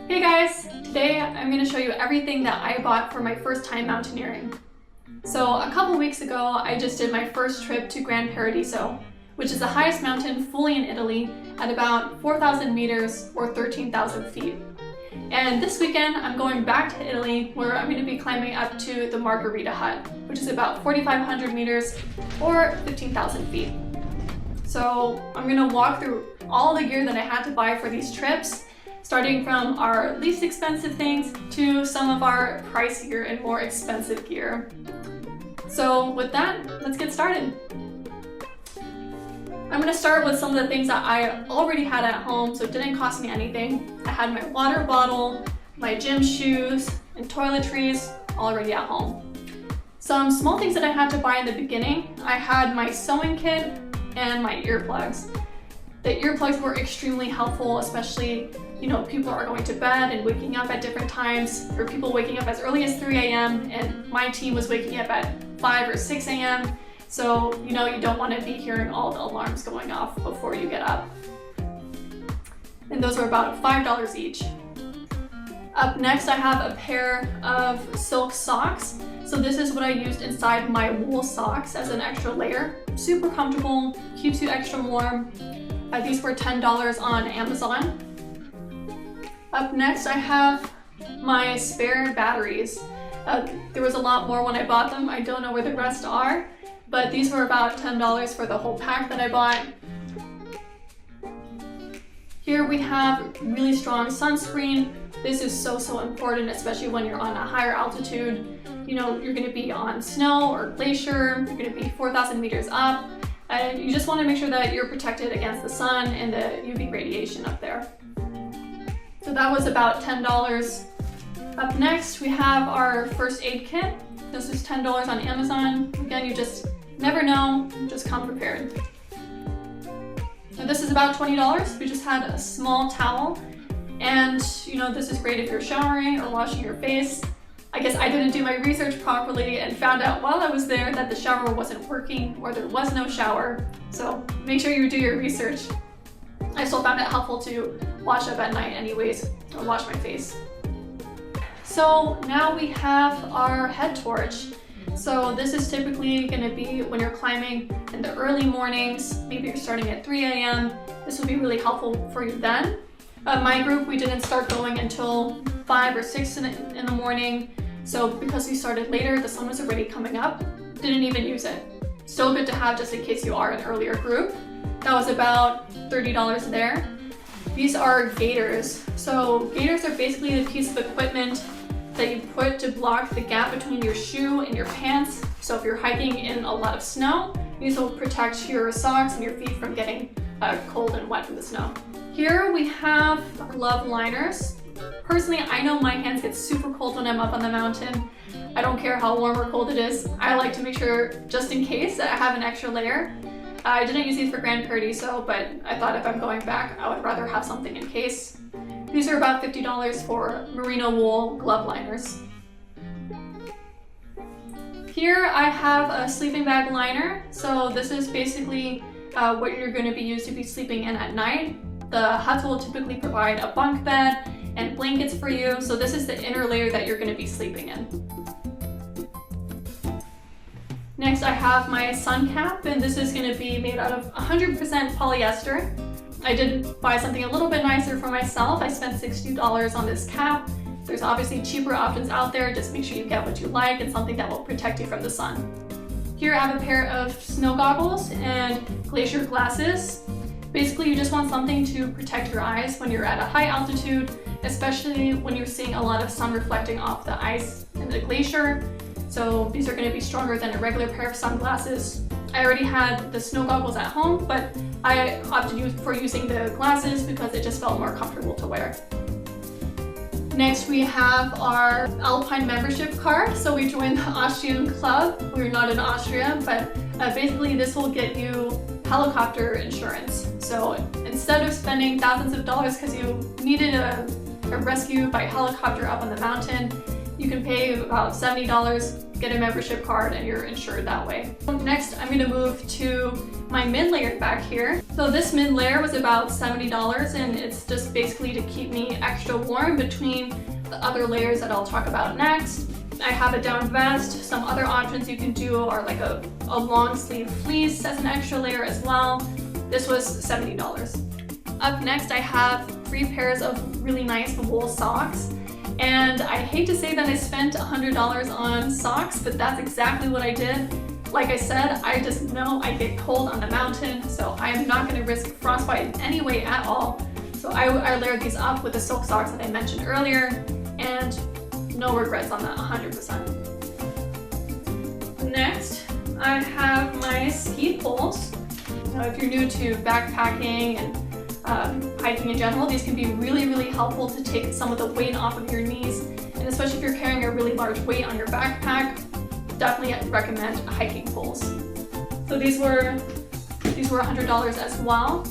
Hey guys! Today I'm going to show you everything that I bought for my first time mountaineering. So a couple weeks ago I just did my first trip to Gran Paradiso, which is the highest mountain fully in Italy at about 4,000 meters or 13,000 feet. And this weekend I'm going back to Italy where I'm going to be climbing up to the Margherita Hut, which is about 4,500 meters or 15,000 feet. So I'm going to walk through all the gear that I had to buy for these trips, starting from our least expensive things to some of our pricier and more expensive gear. So with that, let's get started. I'm going to start with some of the things that I already had at home, so it didn't cost me anything. I had my water bottle, my gym shoes, and toiletries already at home. Some small things that I had to buy in the beginning, I had my sewing kit and my earplugs. The earplugs were extremely helpful, especially people are going to bed and waking up at different times, or people waking up as early as 3 a.m. and my team was waking up at 5 or 6 a.m. So, you don't want to be hearing all the alarms going off before you get up. And those are about $5 each. Up next, I have a pair of silk socks. So this is what I used inside my wool socks as an extra layer. Super comfortable, keeps you extra warm. These were $10 on Amazon. Up next, I have my spare batteries. There was a lot more when I bought them. I don't know where the rest are, but these were about $10 for the whole pack that I bought. Here we have really strong sunscreen. This is so important, especially when you're on a higher altitude. You're going to be on snow or glacier. You're going to be 4,000 meters up. And you just want to make sure that you're protected against the sun and the UV radiation up there. So that was about $10. Up next, we have our first aid kit. This is $10 on Amazon. Again, you just never know, just come prepared. So this is about $20. We just had a small towel. And this is great if you're showering or washing your face. I guess I didn't do my research properly and found out while I was there that the shower wasn't working or there was no shower. So make sure you do your research. I still found it helpful to wash up at night anyways, or wash my face. So now we have our head torch. So this is typically going to be when you're climbing in the early mornings. Maybe you're starting at 3 a.m. This will be really helpful for you then. My group, we didn't start going until 5 or 6 in the morning. So because we started later, the sun was already coming up. Didn't even use it. Still good to have just in case you are an earlier group. That was about $30 there. These are gaiters. So gaiters are basically the piece of equipment that you put to block the gap between your shoe and your pants. So if you're hiking in a lot of snow, these will protect your socks and your feet from getting cold and wet from the snow. Here we have glove liners. Personally, I know my hands get super cold when I'm up on the mountain. I don't care how warm or cold it is. I like to make sure, just in case, that I have an extra layer. I didn't use these for Gran Paradiso, but I thought if I'm going back, I would rather have something in case. These are about $50 for merino wool glove liners. Here I have a sleeping bag liner. So this is basically what you're going to be used to be sleeping in at night. The huts will typically provide a bunk bed and blankets for you. So this is the inner layer that you're going to be sleeping in. Next, I have my sun cap, and this is going to be made out of 100% polyester. I did buy something a little bit nicer for myself. I spent $60 on this cap. There's obviously cheaper options out there. Just make sure you get what you like and something that will protect you from the sun. Here I have a pair of snow goggles and glacier glasses. Basically, you just want something to protect your eyes when you're at a high altitude, especially when you're seeing a lot of sun reflecting off the ice in the glacier. So these are going to be stronger than a regular pair of sunglasses. I already had the snow goggles at home, but I opted for using the glasses because it just felt more comfortable to wear. Next, we have our Alpine membership card. So we joined the Austrian club. We're not in Austria, but basically this will get you helicopter insurance. So instead of spending thousands of dollars because you needed a rescue by helicopter up on the mountain, You can pay about $70, get a membership card, and you're insured that way. Next, I'm gonna move to my mid layer back here. So this mid layer was about $70, and it's just basically to keep me extra warm between the other layers that I'll talk about next. I have a down vest. Some other options you can do are like a long sleeve fleece as an extra layer as well. This was $70. Up next, I have 3 pairs of really nice wool socks. And I hate to say that I spent $100 on socks, but that's exactly what I did. Like I said, I just know I get cold on the mountain, so I am not going to risk frostbite in any way at all. So I layered these up with the silk socks that I mentioned earlier, and no regrets on that, 100%. Next, I have my ski poles. Now, if you're new to backpacking and hiking in general, these can be really, really helpful to take some of the weight off of your knees, and especially if you're carrying a really large weight on your backpack, definitely recommend hiking poles. So these were $100 as well.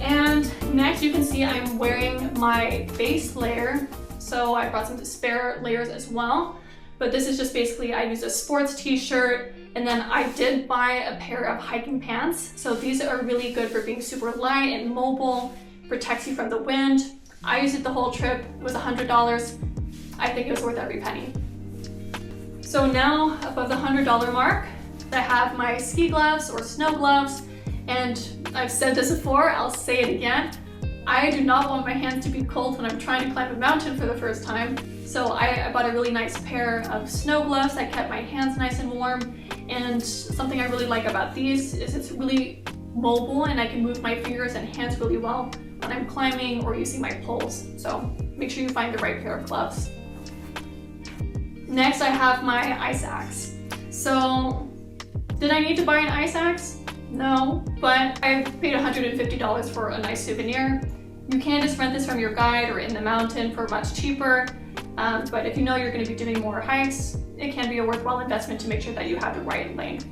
And next, you can see I'm wearing my base layer, so I brought some spare layers as well. But this is just basically, I used a sports t-shirt, and then I did buy a pair of hiking pants. So these are really good for being super light and mobile, protects you from the wind. I used it the whole trip, it was $100. I think it was worth every penny. So now, above the $100 mark, I have my ski gloves or snow gloves. And I've said this before, I'll say it again. I do not want my hands to be cold when I'm trying to climb a mountain for the first time. So I bought a really nice pair of snow gloves that kept my hands nice and warm. And something I really like about these is it's really mobile and I can move my fingers and hands really well when I'm climbing or using my poles. So make sure you find the right pair of gloves. Next, I have my ice axe. So did I need to buy an ice axe? No, but I paid $150 for a nice souvenir. You can just rent this from your guide or in the mountain for much cheaper. But if you know you're going to be doing more hikes, it can be a worthwhile investment to make sure that you have the right length.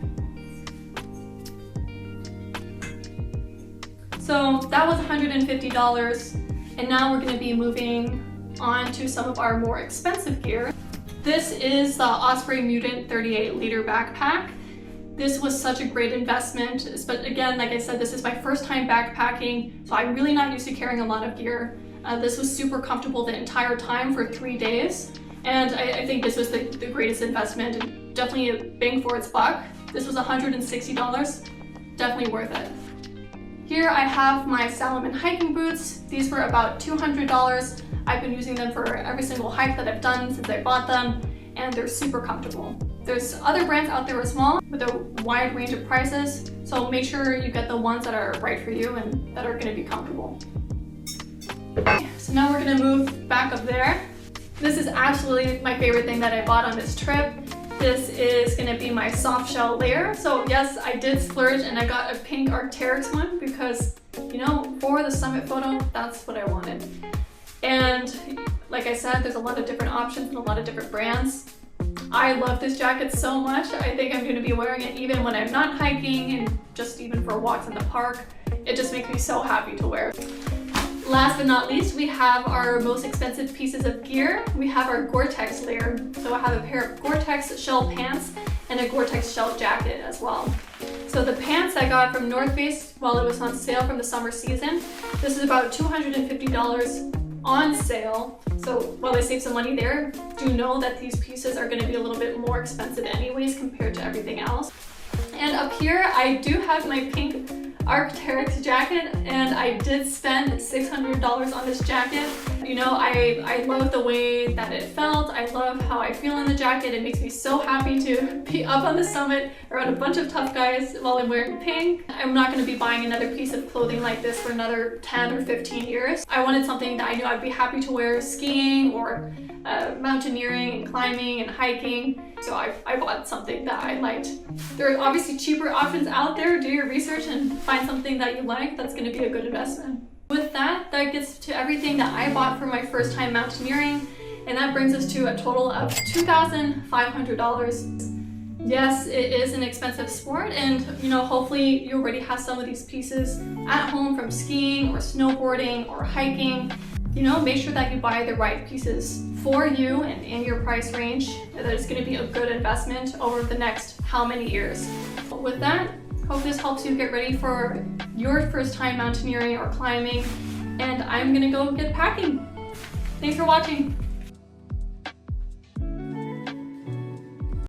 So that was $150, and now we're going to be moving on to some of our more expensive gear. This is the Osprey Mutant 38 liter backpack. This was such a great investment, but again, like I said, this is my first time backpacking, so I'm really not used to carrying a lot of gear. This was super comfortable the entire time for 3 days, and I think this was the greatest investment, and definitely a bang for its buck. This was $160, definitely worth it. Here I have my Salomon hiking boots. These were about $200. I've been using them for every single hike that I've done since I bought them, and they're super comfortable. There's other brands out there as well with a wide range of prices, so make sure you get the ones that are right for you and that are going to be comfortable. So now we're going to move back up there. This is absolutely my favorite thing that I bought on this trip. This is going to be my soft shell layer. So yes, I did splurge and I got a pink Arc'teryx one because, you know, for the summit photo, that's what I wanted. And like I said, there's a lot of different options and a lot of different brands. I love this jacket so much. I think I'm going to be wearing it even when I'm not hiking and just even for walks in the park. It just makes me so happy to wear. Last but not least, we have our most expensive pieces of gear. We have our Gore-Tex layer. So I have a pair of Gore-Tex shell pants and a Gore-Tex shell jacket as well. So the pants I got from North Face while it was on sale from the summer season. This is about $250 on sale. So while I save some money there, do know that these pieces are going to be a little bit more expensive anyways compared to everything else. And up here, I do have my pink Arc'teryx jacket, and I did spend $600 on this jacket. You know, I love the way that it felt. I love how I feel in the jacket. It makes me so happy to be up on the summit around a bunch of tough guys while I'm wearing pink. I'm not going to be buying another piece of clothing like this for another 10 or 15 years. I wanted something that I knew I'd be happy to wear skiing or mountaineering and climbing and hiking. So I bought something that I liked. There are obviously cheaper options out there. Do your research and find something that you like that's going to be a good investment. With that gets to everything that I bought for my first time mountaineering, and that brings us to a total of $2,500. Yes, it is an expensive sport, and you know, hopefully you already have some of these pieces at home from skiing or snowboarding or hiking. make sure that you buy the right pieces for you and in your price range, that it's going to be a good investment over the next how many years. But with that, hope this helps you get ready for your first time mountaineering or climbing, and I'm going to go get packing. Thanks for watching.